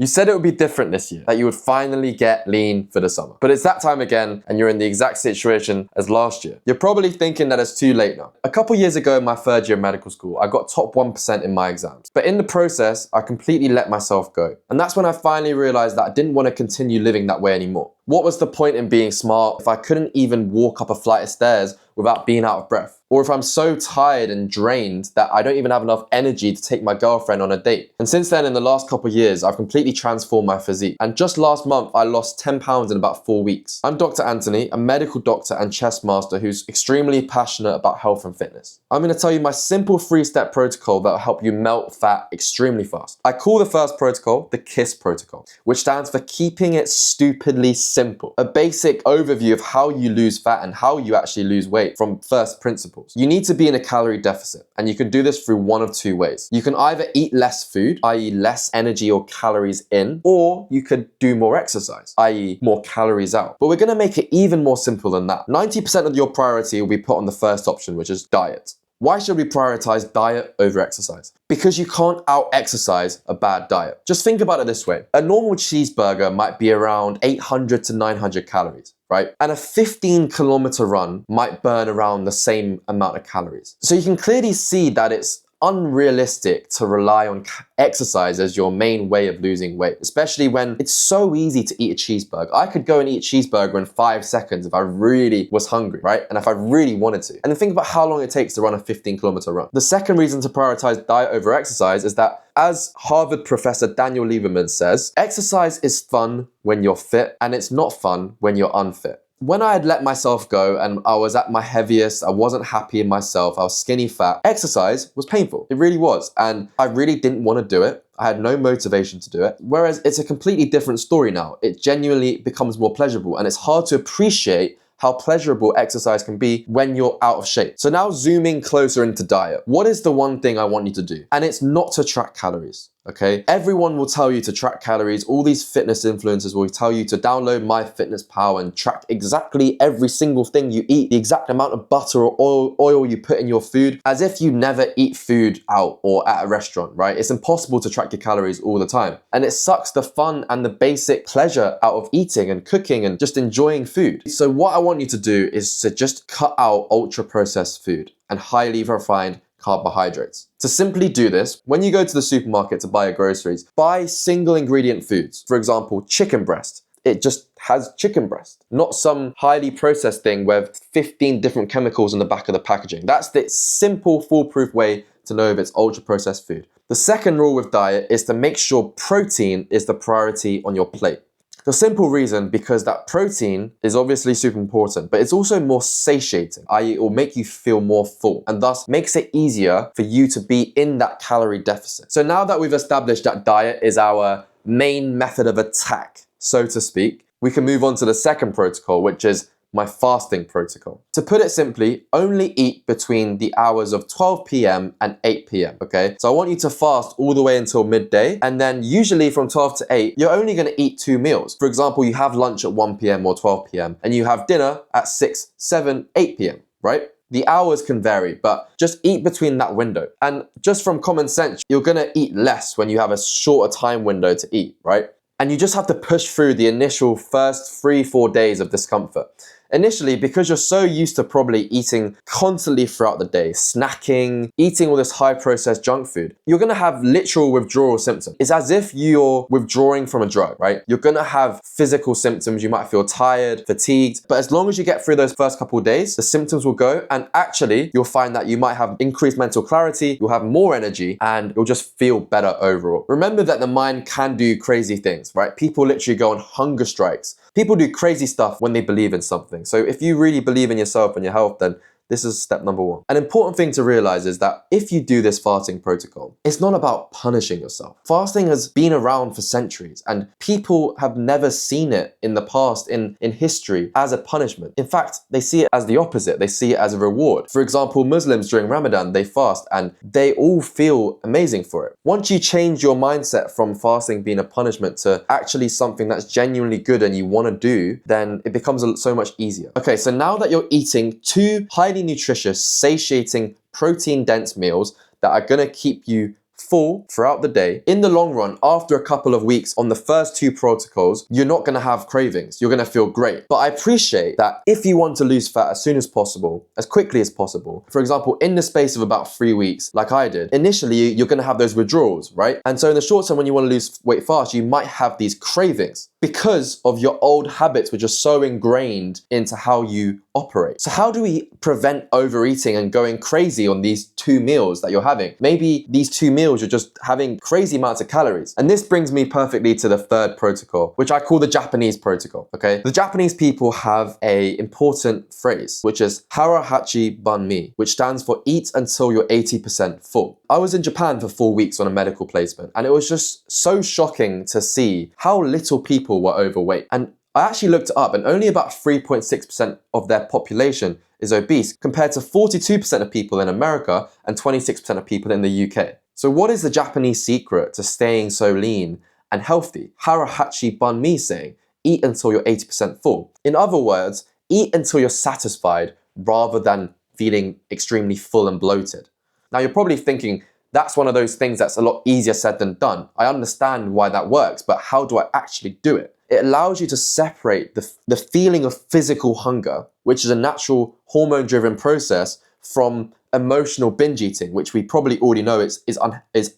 You said it would be different this year, that you would finally get lean for the summer. But it's that time again, and you're in the exact situation as last year. You're probably thinking that it's too late now. A couple years ago in my third year of medical school, I got top 1% in my exams. But in the process, I completely let myself go. And that's when I finally realized that I didn't want to continue living that way anymore. What was the point in being smart if I couldn't even walk up a flight of stairs without being out of breath? Or if I'm so tired and drained that I don't even have enough energy to take my girlfriend on a date? And since then, in the last couple of years, I've completely transformed my physique. And just last month, I lost 10 pounds in about 4 weeks. I'm Dr. Anthony, a medical doctor and chess master who's extremely passionate about health and fitness. I'm going to tell you my simple 3-step protocol that will help you melt fat extremely fast. I call the first protocol the K.I.S.S protocol, which stands for keeping it stupidly simple. A basic overview of how you lose fat and how you actually lose weight from first principles. You need to be in a calorie deficit, and you can do this through one of two ways. You can either eat less food, i.e. less energy or calories in, or you could do more exercise, i.e. more calories out. But we're going to make it even more simple than that. 90% of your priority will be put on the first option, which is diet. Why should we prioritize diet over exercise? Because you can't out-exercise a bad diet. Just think about it this way. A normal cheeseburger might be around 800 to 900 calories, right? And a 15-kilometer run might burn around the same amount of calories. So you can clearly see that it's unrealistic to rely on exercise as your main way of losing weight, especially when it's so easy to eat a cheeseburger. I could go and eat a cheeseburger in 5 seconds if I really was hungry, right? And if I really wanted to. And then think about how long it takes to run a 15-kilometer run. The second reason to prioritize diet over exercise is that, as Harvard professor Daniel Lieberman says, exercise is fun when you're fit and it's not fun when you're unfit. When I had let myself go and I was at my heaviest, I wasn't happy in myself, I was skinny fat, exercise was painful. It really was. And I really didn't want to do it. I had no motivation to do it. Whereas it's a completely different story now. It genuinely becomes more pleasurable, and it's hard to appreciate how pleasurable exercise can be when you're out of shape. So now zooming closer into diet, what is the one thing I want you to do? And it's not to track calories. Okay, everyone will tell you to track calories. All these fitness influencers will tell you to download MyFitnessPal and track exactly every single thing you eat, the exact amount of butter or oil you put in your food, as if you never eat food out or at a restaurant, right? It's impossible to track your calories all the time. And it sucks the fun and the basic pleasure out of eating and cooking and just enjoying food. So what I want you to do is to just cut out ultra-processed food and highly refined carbohydrates. To simply do this, when you go to the supermarket to buy your groceries, buy single ingredient foods. For example, chicken breast. It just has chicken breast, not some highly processed thing with 15 different chemicals in the back of the packaging. That's the simple, foolproof way to know if it's ultra processed food. The second rule with diet is to make sure protein is the priority on your plate. The simple reason, because that protein is obviously super important, but it's also more satiating, i.e. it will make you feel more full and thus makes it easier for you to be in that calorie deficit. So now that we've established that diet is our main method of attack, so to speak, we can move on to the second protocol, which is my fasting protocol. To put it simply, only eat between the hours of 12 p.m. and 8 p.m. Okay, so I want you to fast all the way until midday, and then usually from 12 to 8 you're only going to eat 2 meals. For example, you have lunch at 1 p.m. or 12 p.m. and you have dinner at 6, 7, 8 p.m. right? The hours can vary, but just eat between that window. And just from common sense, you're going to eat less when you have a shorter time window to eat, right? And you just have to push through the initial first 3-4 days of discomfort. Initially, because you're so used to probably eating constantly throughout the day, snacking, eating all this high processed junk food, you're gonna have literal withdrawal symptoms. It's as if you're withdrawing from a drug, right? You're gonna have physical symptoms. You might feel tired, fatigued, but as long as you get through those first couple of days, the symptoms will go, and actually you'll find that you might have increased mental clarity, you'll have more energy, and you'll just feel better overall. Remember that the mind can do crazy things, right? People literally go on hunger strikes. People do crazy stuff when they believe in something. So if you really believe in yourself and your health, then this is step number 1. An important thing to realize is that if you do this fasting protocol, it's not about punishing yourself. Fasting has been around for centuries, and people have never seen it in the past, in history, as a punishment. In fact, they see it as the opposite. They see it as a reward. For example, Muslims during Ramadan, they fast and they all feel amazing for it. Once you change your mindset from fasting being a punishment to actually something that's genuinely good and you want to do, then it becomes so much easier. Okay, so now that you're eating 2 highly nutritious, satiating, protein-dense meals that are gonna keep you full throughout the day, in the long run, after a couple of weeks on the first two protocols, you're not going to have cravings. You're going to feel great. But I appreciate that if you want to lose fat as soon as possible, as quickly as possible, for example, in the space of about 3 weeks, like I did, initially you're going to have those withdrawals, right? And so in the short term, when you want to lose weight fast, you might have these cravings because of your old habits, which are so ingrained into how you operate. So how do we prevent overeating and going crazy on these 2 meals that you're having? Maybe these 2 meals you're just having crazy amounts of calories. And this brings me perfectly to the third protocol, which I call the Japanese protocol, okay? The Japanese people have a important phrase, which is harahachi banmi, which stands for eat until you're 80% full. I was in Japan for 4 weeks on a medical placement, and it was just so shocking to see how little people were overweight. And I actually looked it up, and only about 3.6% of their population is obese, compared to 42% of people in America and 26% of people in the UK. So what is the Japanese secret to staying so lean and healthy? Harahachi banmi saying, eat until you're 80% full. In other words, eat until you're satisfied rather than feeling extremely full and bloated. Now you're probably thinking, that's one of those things that's a lot easier said than done. I understand why that works, but how do I actually do it? It allows you to separate the feeling of physical hunger, which is a natural hormone-driven process, from emotional binge eating, which we probably already know is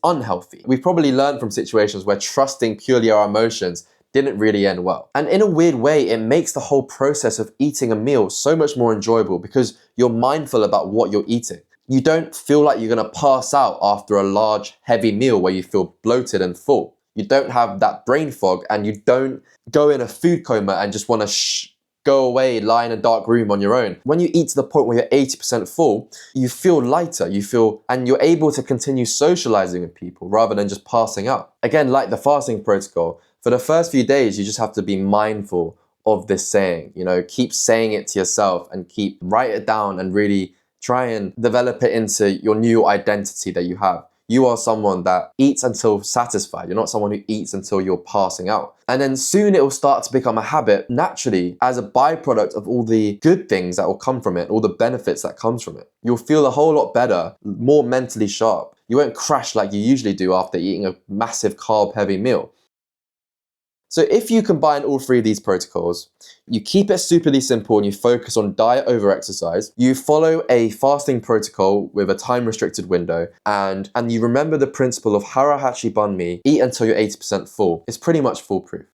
unhealthy. We've probably learned from situations where trusting purely our emotions didn't really end well. And in a weird way, it makes the whole process of eating a meal so much more enjoyable because you're mindful about what you're eating. You don't feel like you're gonna pass out after a large, heavy meal where you feel bloated and full. You don't have that brain fog, and you don't go in a food coma and just wanna go away, lie in a dark room on your own. When you eat to the point where you're 80% full, you feel lighter, and you're able to continue socializing with people rather than just passing out. Again, like the fasting protocol, for the first few days, you just have to be mindful of this saying, keep saying it to yourself and write it down and really try and develop it into your new identity that you have. You are someone that eats until satisfied. You're not someone who eats until you're passing out. And then soon it will start to become a habit naturally as a byproduct of all the good things that will come from it, all the benefits that comes from it. You'll feel a whole lot better, more mentally sharp. You won't crash like you usually do after eating a massive carb-heavy meal. So if you combine all 3 of these protocols, you keep it superly simple and you focus on diet over exercise, you follow a fasting protocol with a time-restricted window, and you remember the principle of harahachi banmi, eat until you're 80% full, it's pretty much foolproof.